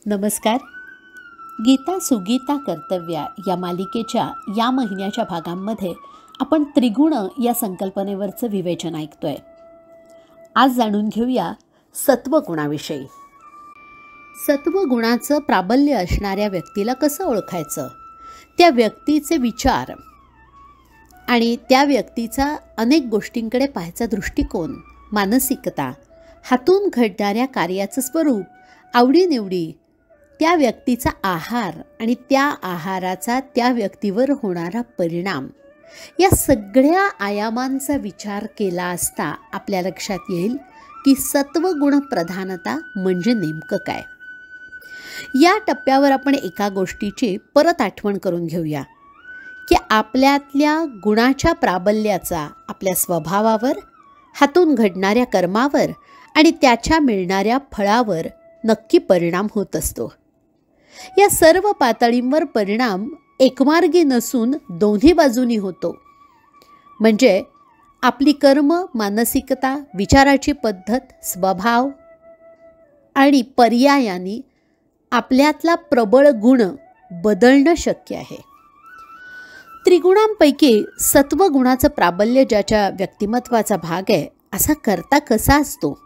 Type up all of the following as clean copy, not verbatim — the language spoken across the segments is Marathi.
नमस्कार. गीता सुगीता कर्तव्या या मालिकेच्या या महिन्याच्या भागांमध्ये आपण त्रिगुण या संकल्पनेवरचं विवेचन ऐकतोय. आज जाणून घेऊया सत्वगुणाविषयी. सत्वगुणाचं प्राबल्य असणाऱ्या व्यक्तीला कसं ओळखायचं, त्या व्यक्तीचे विचार आणि त्या व्यक्तीचा अनेक गोष्टींकडे पाहायचा दृष्टिकोन, मानसिकता, हातून घडणाऱ्या कार्याचं स्वरूप, आवडीनिवडी, त्या व्यक्तीचा आहार आणि त्या आहाराचा त्या व्यक्तीवर होणारा परिणाम, या सगळ्या आयामांचा विचार केला असता आपल्या लक्षात येईल की सत्वगुण प्रधानता म्हणजे नेमकं काय. या टप्प्यावर आपण एका गोष्टीची परत आठवण करून घेऊया की आपल्यातल्या गुणाच्या प्राबल्याचा आपल्या स्वभावावर, हातून घडणाऱ्या कर्मावर आणि त्याच्या मिळणाऱ्या फळावर नक्की परिणाम होत असतो. या सर्व पातळींवर परिणाम एकमार्गी नसून दोन्ही बाजूनी होतो. म्हणजे आपली कर्म, मानसिकता, विचाराची पद्धत, स्वभाव आणि पर्यायाने आपल्यातला प्रबळ गुण बदलणं शक्य आहे. त्रिगुणांपैकी सत्वगुणाचं प्राबल्य ज्याच्या व्यक्तिमत्वाचा भाग आहे, असा करता कसा असतो,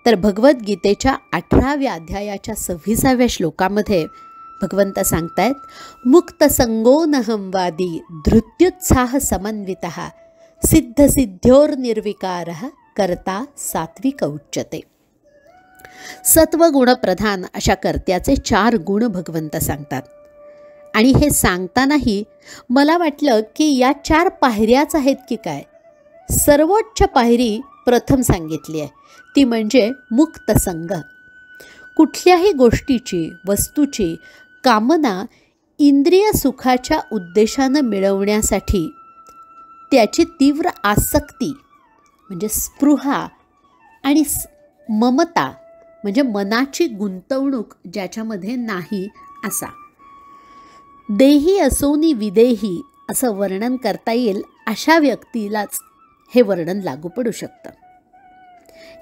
तर भगवद्गीतेच्या 18व्या अध्यायाच्या 26व्या श्लोकामध्ये भगवंत सांगतायत, मुक्त संगो नहंवादी धृत्युत्साह समन्वितः सिद्धसिद्ध्योर्निर्विकारः कर्ता सात्विक उच्यते. सत्वगुण प्रधान अशा कर्त्याचे 4 गुण भगवंत सांगतात. आणि हे सांगतानाही मला वाटलं की या 4 पायऱ्याच आहेत की काय. सर्वोच्च पायरी प्रथम सांगितली आहे, ती म्हणजे मुक्त संग. कुठल्याही गोष्टीची, वस्तूची कामना इंद्रिय सुखाच्या उद्देशानं मिळवण्यासाठी त्याची तीव्र आसक्ती म्हणजे स्पृहा आणि ममता म्हणजे मनाची गुंतवणूक ज्याच्यामध्ये नाही असा. देही असोनी विदेही असं वर्णन करता येईल अशा व्यक्तीलाच हे वर्णन लागू पडू शकतं.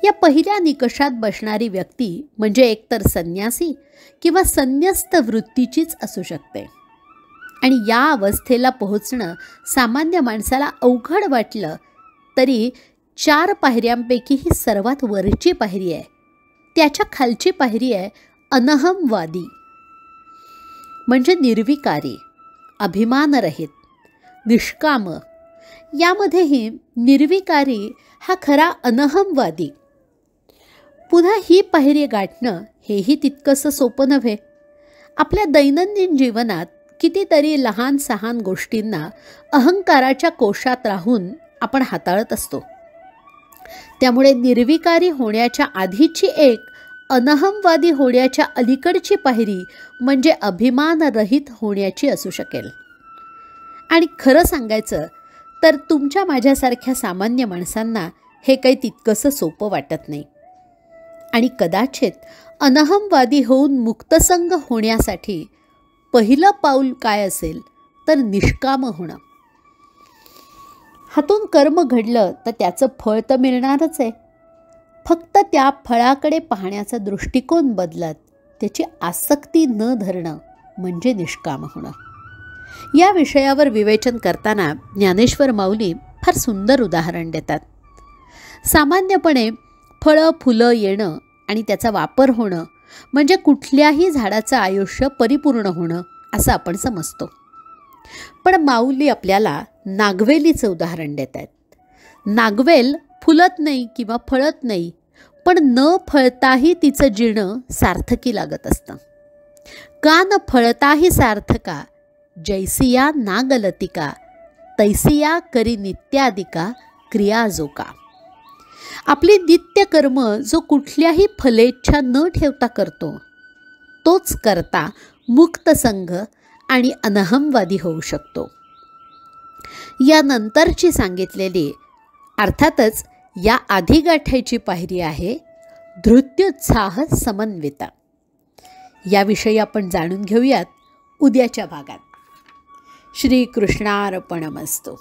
या पहिल्या निकषात बसणारी व्यक्ती म्हणजे एकतर संन्यासी किंवा संन्यस्त वृत्तीचीच असू शकते. आणि या अवस्थेला पोहोचणं सामान्य माणसाला अवघड वाटलं तरी 4 पायऱ्यांपैकी ही सर्वात वरची पायरी आहे. त्याच्या खालची पायरी आहे अनहमवादी, म्हणजे निर्विकारी, अभिमानरहित, निष्काम. यामध्येही निर्विकारी हा खरा अनहमवादी. पुन्हा ही पायरी गाठणं हेही तितकंसं सोपं नव्हे. आपल्या दैनंदिन जीवनात कितीतरी लहान सहान गोष्टींना अहंकाराच्या कोशात राहून आपण हाताळत असतो. त्यामुळे निर्विकारी होण्याच्या आधीची एक, अनहमवादी होण्याच्या अलीकडची पायरी म्हणजे अभिमानरहित होण्याची असू शकेल. आणि खरं सांगायचं तर तुमच्या माझ्यासारख्या सामान्य माणसांना हे काही तितकंसं सोपं वाटत नाही. आणि कदाचित अनहमवादी होऊन मुक्तसंग होण्यासाठी पहिलं पाऊल काय असेल तर निष्काम होणं. हातून कर्म घडलं तर त्याचं फळ तर मिळणारच आहे. फक्त त्या फळाकडे पाहण्याचा दृष्टिकोन बदलत त्याची आसक्ती न धरणं म्हणजे निष्काम होणं. या विषयावर विवेचन करताना ज्ञानेश्वर माऊली फार सुंदर उदाहरण देतात. सामान्यपणे फळं फुलं येणं आणि त्याचा वापर होणं म्हणजे कुठल्याही झाडाचं आयुष्य परिपूर्ण होणं असं आपण समजतो. पण माऊली आपल्याला नागवेलीचं उदाहरण देत आहेत. नागवेल फुलत नाही किंवा फळत नाही, पण न फळताही तिचं जिणं सार्थकी लागत असतं. का न फळताही सार्थका जैसिया नागलतिका तैसिया करी नित्यादिका क्रियाजोका. आपली नित्यकर्म जो कुठल्याही फलेच्छा न ठेवता करतो, तोच करता मुक्त संघ आणि अनहमवादी होऊ शकतो. यानंतरची सांगितलेली, अर्थातच या आधी गाठायची पायरी आहे धृत्युत्साह समन्विता. याविषयी आपण जाणून घेऊयात उद्याच्या भागात. श्रीकृष्णार्पणमस्तु.